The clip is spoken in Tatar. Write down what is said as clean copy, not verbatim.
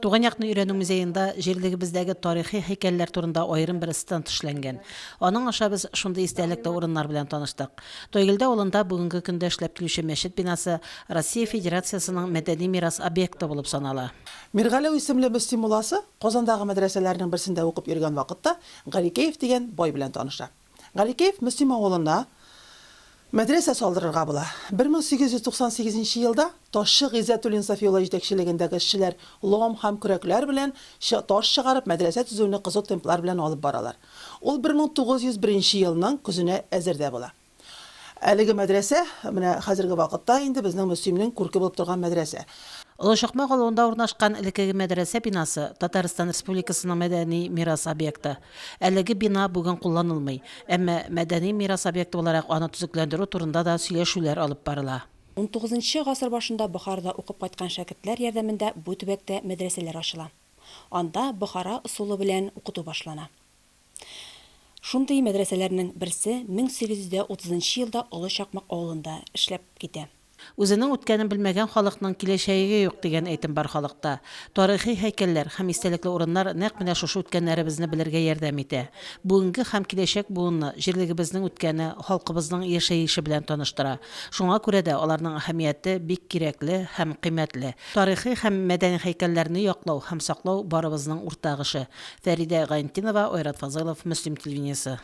Туган якны өйрәнү музеенда җирлегебездәге тарихи һәйкәлләр турында аерым бер стенд эшләнгән. Аның аша без шундый истәлекле урыннар белән таныштык. Тойгылда авылында бүгенге көндә эшләп килүче мәчет бинасы Россия Федерациясының мәдәни мирас объекты булып санала. Мирғали исемле Мөслим мулласы Казандагы мәдрәсәләрнең берсендә укып йөргән вакытта Галикеев дигән бай белән таныша. Галикеев Мөслим авылына мәдрәсә салдырырга була. 1898 елда Ташчы Гыйззәтуллин Сафиулла җитәкчелегендәге эшчеләр лом һәм көрәкләр белән таш чыгарып мәдрәсә төзүне кызу темплар белән алып баралар. Ул 1901 елның көзенә әзердә була. Әлеге мәдрәсә менә хәзерге вакытта инде безнең Мөслимнең күрке булып торган мәдрәсә. Олышакмак авылында урнашкан элекеге мәдрәсә бинасы Татарстан Республикасының мәдәни мирас объекты. Әлеге бина бүген кулланылмый, әмма мәдәни мирас объекты буларак аны төзекләндерү турында да сөйләшүләр алып барыла. 19 гасыр башында Бохарада укып кайткан шәкертләр ярдәмендә бу төбәктә мәдрәсәләр ачыла. Анда Бохара усулы белән укыту башлана. Шундый мәдрәсәләрнең берсе 1830 елда Олышакмак авылында эшләп китә. Үзенең үткәнен белмәгән халыкның киләчәге юк дигән әйтем бар халыкта. Тарихи һәйкәлләр һәм истәлекле урыннар нәкъ менә шушы үткәннәребезне белергә ярдәм итә. Бүгенге һәм киләчәк буынны җирлегебезнең үткәне халкыбызның яшәеше белән таныштыра. Шуңа күрә дә аларның әһәмияте бик кирәкле һәм кыйммәтле. Тарихи һәм мәдәни һәйкәлләрне яклау һәм саклау барыбызның уртак эше. Фәридә Гайнтинова, Айрат Фазылов, Мөслим телевидениесе.